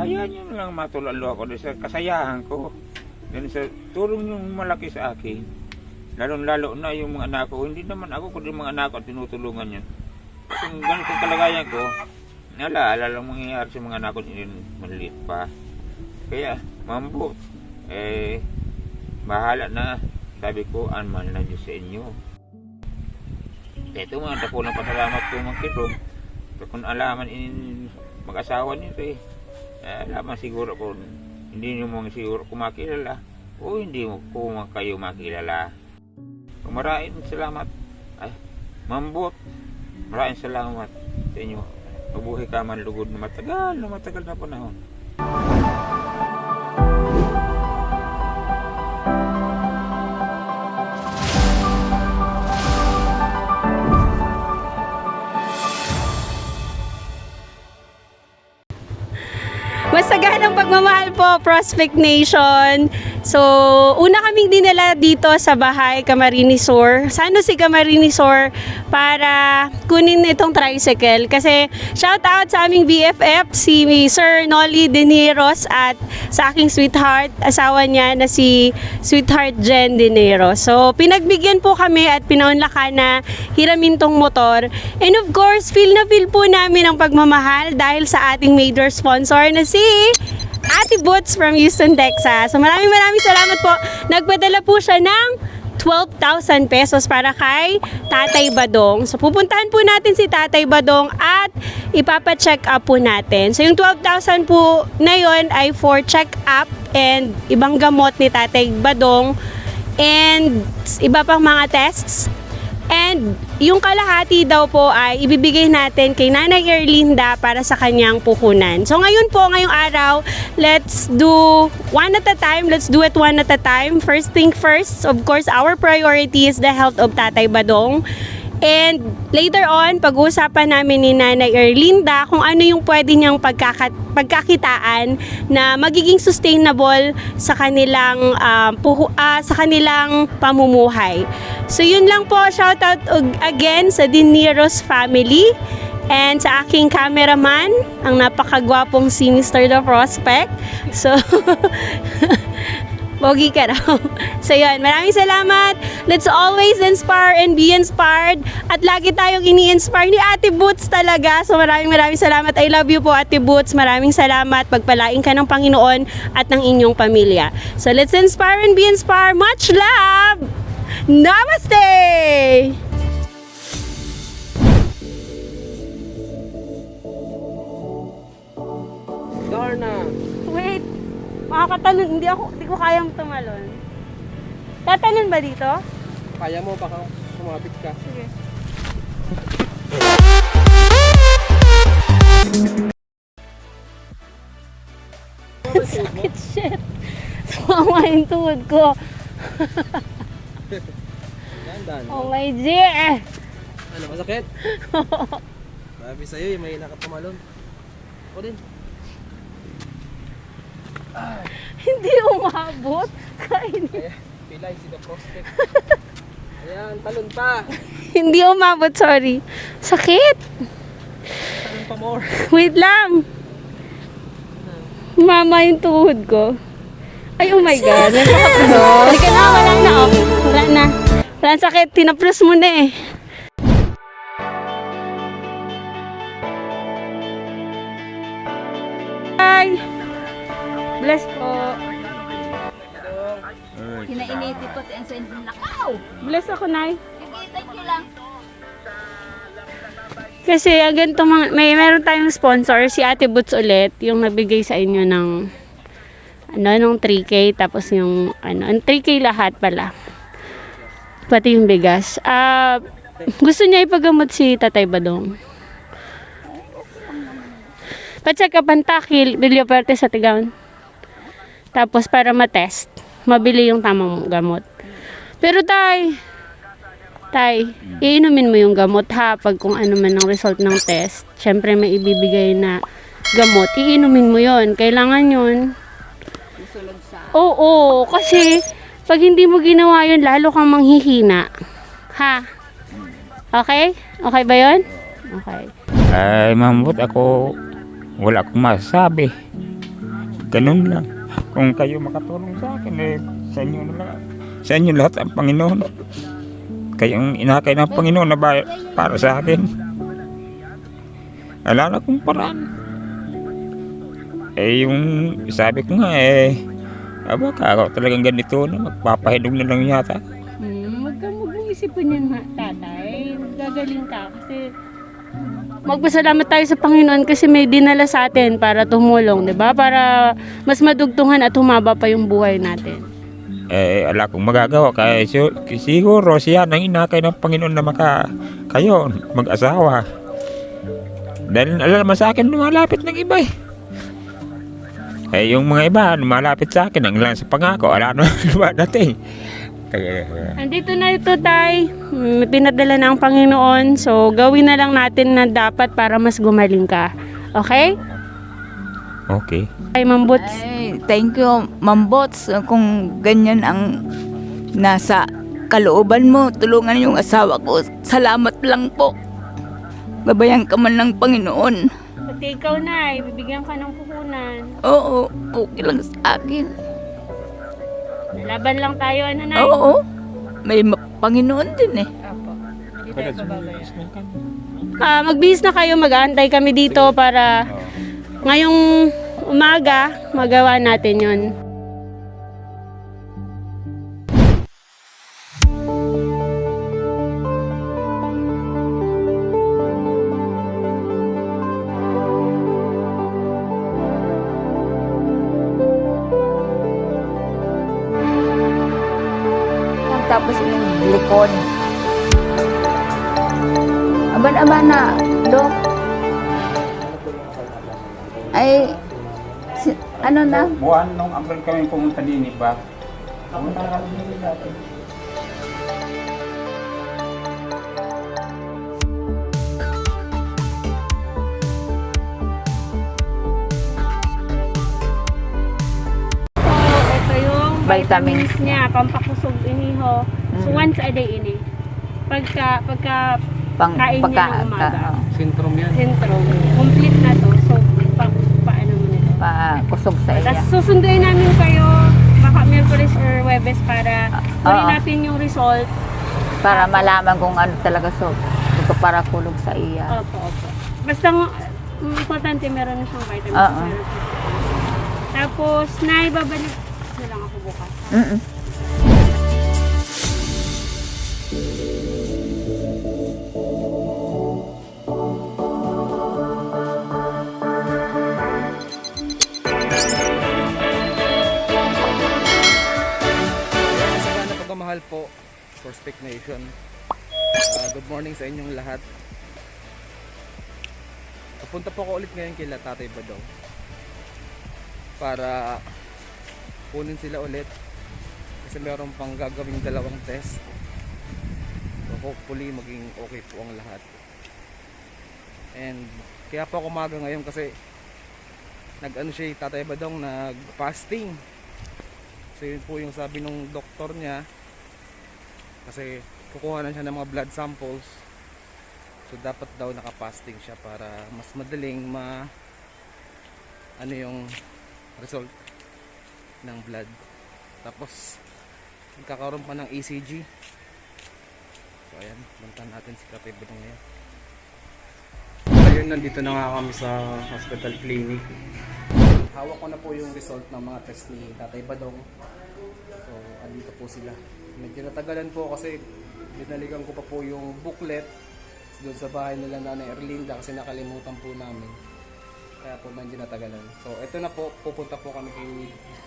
Hayaan nyo lang matulalo ako sa kasayahan ko. Yan sa tulong yung malaki sa akin. Lalo na yung mga anak ko. Hindi naman ako, kundi mga anak ko tinutulungan yun. Kung ganitong kalagayan ko, alala lang mangyayari sa mga anak ko yun, maliit pa. Kaya, mambo, bahala na. Sabi ko, mahal na Diyos sa inyo. Ito mga dapulang pasalamat ko mga kitong. Kung alaman mag-asawa nito alaman siguro kung hindi nyo mga siguro kumakilala o hindi mo kung kayo makilala. Maraming salamat. Mambot. Maraming salamat sa inyo. Mabuhay ka man lugod na matagal na panahon. Masaganang pagmamahal po, Prospect Nation. So, una kaming dinala dito sa bahay, Camarines Sur. Sano si Camarines Sur para kunin itong tricycle. Kasi, shout out sa aming BFF, si Sir Nolly Dineros at sa aking sweetheart, asawa niya na si Sweetheart Jen Dineros. So, pinagbigyan po kami at pinaunlakan na hiramin tong motor. And of course, feel na feel po namin ang pagmamahal dahil sa ating major sponsor na si Ate Boots from Houston, Texas. So maraming salamat po. Nagpadala po siya ng 12,000 pesos para kay Tatay Badong. So pupuntahan po natin si Tatay Badong at ipapa-check up po natin. So yung 12,000 po na yon ay for check up and ibang gamot ni Tatay Badong and iba pang mga tests. And yung kalahati daw po ay ibibigay natin kay Nanay Erlinda para sa kanyang puhunan. So ngayon po, ngayong araw, let's do one at a time. Let's do it one at a time. First thing first, of course, our priority is the health of Tatay Badong. And later on, pag-uusapan namin ni Nanay Erlinda kung ano yung pwede niyang pagkakitaan na magiging sustainable sa kanilang sa kanilang pamumuhay. So yun lang po, shout out again sa Dineros family and sa aking cameraman, ang napakagwapong si Mr. The Prospect. So pogi ka raw. So yun, maraming salamat. Let's always inspire and be inspired. At lagi tayong ini-inspire ni Ate Boots talaga. So maraming salamat. I love you po, Ate Boots. Maraming salamat. Pagpalain ka ng Panginoon at ng inyong pamilya. So let's inspire and be inspired. Much love! Namaste! Darna! Wait. Makakatalon, hindi ko kayang tumalon. Tatalon ba dito? Kaya mo, baka kumapit ka. Sige. Sakit shit. Sumama yung tuhod ko. Dan. Oh my G! Ano, masakit? Sabi sa'yo, yung may nakatumalon. Ako din. Hindi umabot. Kain. Kaya, pilay si The Prospect. Ayan, talon pa. Hindi umabot, sorry. Sakit. Talon pa more. Wait lang. Mama yung tuhod ko. Ay, oh my God. Nagkakaplos. Hindi ka na, wala na. Oh. Wala na. Wala sakit. Tinaplos mo na eh. Bye. Bless po. Kinainiti ko at sa nakaw. Bless ako, Nay. Thank you lang. Kasi ganito meron tayong sponsor, si Ate Boots ulit, yung nabigay sa inyo ng nung 3K tapos yung ang 3K lahat pala. Pati yung bigas. Gusto niya ipagamot si Tatay Badong. Pa-check up ang takil, Bilyo Perte sa Tigaon. Tapos para ma-test, mabili yung tamang gamot. Pero Tay, iinumin mo yung gamot ha, pag kung ano man ang result ng test. Syempre may ibibigay na gamot, iinumin mo yon. Kailangan yun. Oo, kasi pag hindi mo ginawa yun, lalo kang manghihina. Ha? Okay? Okay ba yun? Okay. Ay, Mambot, ako wala akong masasabi. Ganun lang. Kung kayo makatulong sa akin, eh, sa inyo na lang. Sa inyo lahat ang Panginoon. Kayong inakay ng Panginoon na para sa akin. Wala na kong paraan. Eh, yung sabi ko nga, aba ka, ako talagang ganito na, magpapahilog na lang yata. Huwag kang mag-iisipin yan, tatay. Gagaling ka kasi magpasalamat tayo sa Panginoon kasi may dinala sa atin para tumulong, di ba? Para mas madugtungan at humaba pa yung buhay natin. Ala kong magagawa kaya siguro siya nang inakay ng Panginoon na kayo mag-asawa. Dahil alam naman sa akin lumalapit ng iba yung mga iba lumalapit sa akin ang lang sa pangako, ala na diba dati. Andito na ito, tay. May pinadala na ang Panginoon. So, gawin na lang natin na dapat para mas gumaling ka. Okay? Okay. Ay, Ma'am Boots. Ay, thank you, Ma'am Bots. Kung ganyan ang nasa kalooban mo, tulungan yung asawa ko. Salamat lang po. Babayan ka man ng Panginoon. Pati ikaw, Nay, bibigyan ka ng puhunan. Oo, okay lang sa akin. Laban lang tayo, ano, Nay? Oo, may Panginoon din eh. Opo. Dito tayo bababa. Magbihis na kayo, mag-aantay kami dito para ngayong umaga magawa natin yon. Tapos yung likod. Aban-aban na, Dok. Ay, ano na? Buwan nung abroad kami pumunta din iba. Pumunta kami din dati. Ito yung Vitamins vitamins niya, pampakusog iniho. So once a day ini. Pagka kain niya ng umaga. Syndrome yan. Sentro. Complete na to. So paano mo nito? Kusog sa iya. Tapos susunduin namin kayo baka Merkulis or Webes para kunin natin yung result. Para malaman kung ano talaga ito para kulog sa iya. Opo. Basta importante meron na siyang vitamins. Oo. Meron siya. Tapos naibabalik na lang ako bukas. Mm-mm. Masagana pagmamahal po, Prospect Nation. Good morning sa inyong lahat. Papunta po ako ulit ngayon kila Tatay Badong para kunin sila ulit kasi meron pang gagawing dalawang test. So hopefully maging okay po ang lahat. And kaya po ako umaga ngayon kasi nag-ano siya, Tatay Badong, nag-fasting. So yun po yung sabi nung doktor niya kasi kukuha na siya ng mga blood samples. So dapat daw naka-fasting siya para mas madaling ano yung result ng blood. Tapos magkakaroon pa ng ECG. So ayan, bantahan natin si Tatay Badong ngayon. Ayun, nandito na nga kami sa hospital clinic. Hawak ko na po yung result ng mga test ni Tatay Badong. So andito po sila. Medyo natagalan po kasi binalikan ko pa po yung booklet doon sa bahay nila Nanay Erlinda kasi nakalimutan po namin. Kaya po medyo natagalan. So ito na po, pupunta po kami kay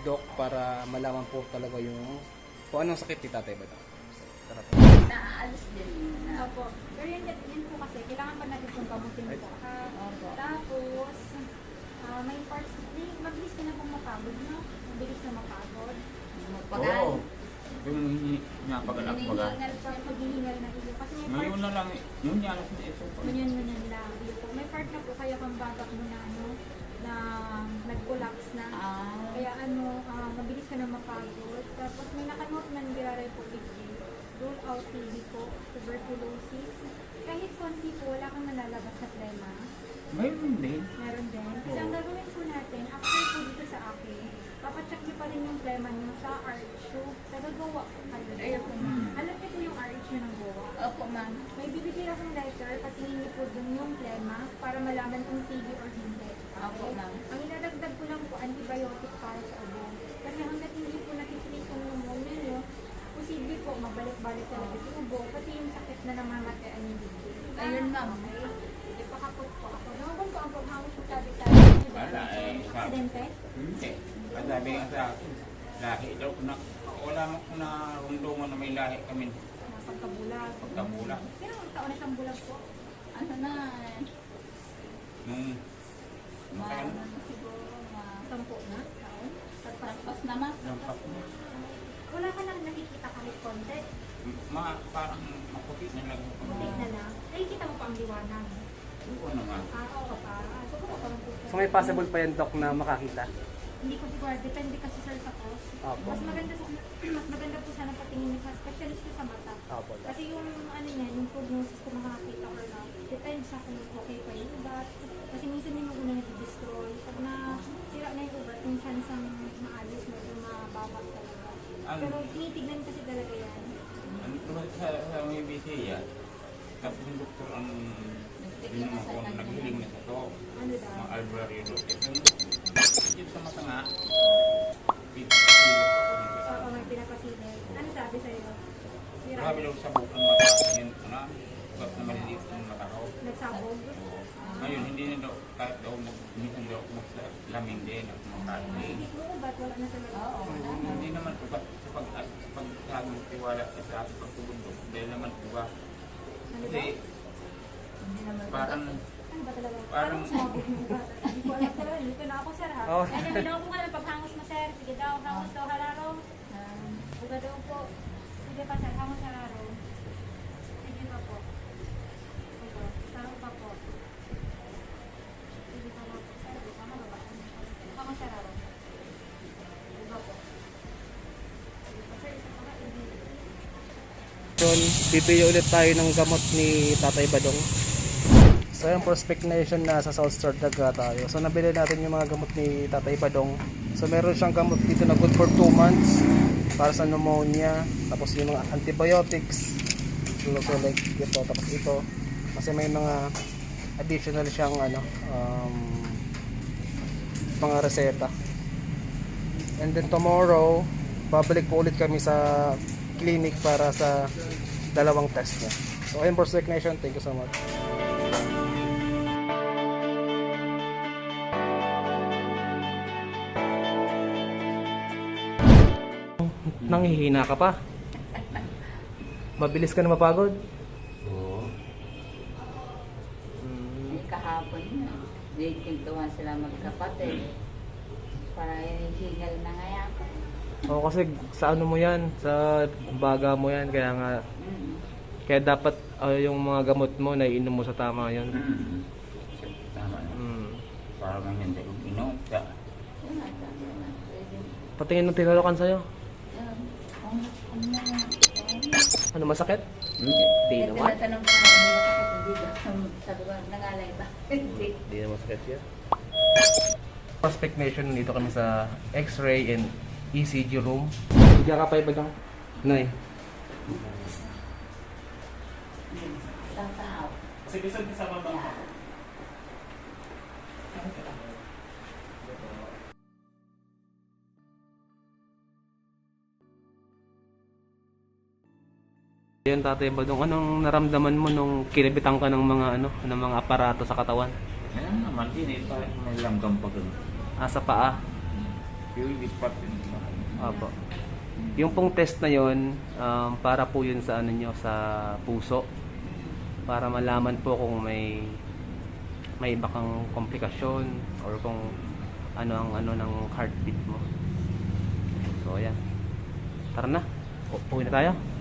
Doc para malaman po talaga yung kung anong sakit ni Tatay Badong. So tara po. Naaalis din. Opo. Pero yun po kasi, kailangan pa natin itong kamutin po. Tapos, may parts, mabilis ka na pong mapagod, no? Mabilis na mapagod. Oo. Yung napagalak baga. Maghihingal na iyo. Kasi may Ngayon na lang, yun yan na ito. Ganyan mo na lang. May part na po kaya kang bagak mo na na nag-collapse na. Kaya mabilis ka na mapagod. Tapos may nakanote man biraray po rule out TB po, tuberculosis. Kahit konti po, wala kang nalalabas na plema. Mayroon din. Meron din. Kasi ang gagawin po natin, after po dito sa akin, natin yung plema nyo sa RH. So, tagagawa po kayo. Alam niyo po yung RH nyo ng gawa. Opo, ma'am. May bibigay akong letter, patingin niyo po dun yung plema para malaman kung TB or hindi. Opo, ma'am. Ang inadagdag ko lang po, antibiotic para sa ubo. Kasi hanggat hindi po nakikita yung pneumonia nyo, posible po mabalik-balik talaga sa ubo, pati yung sakit na namamatayan yung dibdib. Ayun, ma'am. Okay? Sige, pakapot po ako. Naman po ang paghawak mo sabi tayo. Wala, Aksidente? Hindi. Ang sabi nga sa akin, lahi daw na, wala mo na rundungan na may lahi kami Pagkabulag. pagkabula. Ilang taon na siyang bulag po? Ano na, Nung ma'am, siguro, ma'am. 10 na taon? Tapos na, ma'am. lampak mo, Wala ka lang nakikita kahit konti. parang maputi na lang. Hindi na lang. Nakikita mo pa ang liwanag. Oo naman. Oo ka pa. So, kung parang So may possible pa yan, Doc, na makakita? hindi ko siguro. Depende kasi sir sa cost. Opo. Mas maganda po sana patingin sa specialist ko sa mata. Opo. Kasi yung ano niya, yung prognosis ko makakita or not, depende sa kung okay pa yung ugat. Kasi minsan yung una nag-destroy. Pag na sira na yung ugat, yung chance ang maalis mo yung mababak talaga. Pero tinitignan kasi talaga yan. Ano tulad sa may BCA, tapos yung doktor ang yun ako naghiling na sa to, Ano daw? mga albularyo doktor. Yun sa mata nga, Oo, may pinapasilip. Ano sabi sa'yo? Sira. marami daw sa bukang mata, yun ko na, ba't na maliliit ng mata ko. Nagsabog. Ngayon, hindi na daw, kahit daw minsan daw laming din at kumakain. Masigit mo ugat, wala na talaga. Oo, wala. Hindi naman po ba sa pag tiwala sa pagtubundok, dahil naman po ba, Ano ba? kasi Hindi naman. parang Ano ba talaga? Parang- sumabog yung ugat. Hindi ko alam talaga. Dito na ako, sir, ha? Oh. Ay, nabinaw ko ka lang paghangos mo, sir. Sige daw, hangos daw, hararo. Uga daw po. Sige pa, sir, hangos hararo. Sige pa po. Sige, saro pa po. Sige pa po, sir. Tama ba ba? Hangos hararo. Uga po. Sige pa, sir. Isa pa nga, Yun, bibili ulit tayo ng gamot ni Tatay Badong. So yung Prospect Nation na sa South Star Daga tayo. So nabili natin yung mga gamot ni Tatay Badong. So meron siyang gamot dito na good for 2 months para sa pneumonia. Tapos yung mga antibiotics. So like ito, tapos ito. Kasi may mga additional siyang mga reseta. And then tomorrow, babalik po ulit kami sa clinic para sa dalawang test niya. So ayun, Prospect Nation, thank you so much. Nanghihina ka pa? Mabilis ka na mapagod? Oo. Kahapon na. Kintuhan sila magkapatid. Para hinihingal na nga ako. Oo, kasi sa ano mo yan, sa baga mo yan, kaya nga, kaya dapat yung mga gamot mo, naiinom mo sa tama yun. Tama na. Mm. Para man hindi ko inom. Yun nga, tama na. Pwede. Patingin ng tinalokan sa'yo. Yun. Kung Ano, masakit? Hindi. Di naman. tinatanong ko na hindi ba? Sabi ko, nangalay ba? Hindi. Di naman masakit yan. Prospect Nation, dito kami sa X-ray and ECG room. Bigyan ka pa iba lang. Nay. Tao. Sige, sa baba. Yeah. Yan, Tatay Badong, anong naramdaman mo nung kinabitan ka ng mga ng mga aparato sa katawan? Ayan naman din eh, parang may langgam pa ganun. Sa paa. Yung dispat din. Opo. Yung pong test na yon, para po yun sa sa puso. Para malaman po kung may iba kang komplikasyon or kung ano ng heartbeat mo. So ayan. Tara na. Uwi na tayo.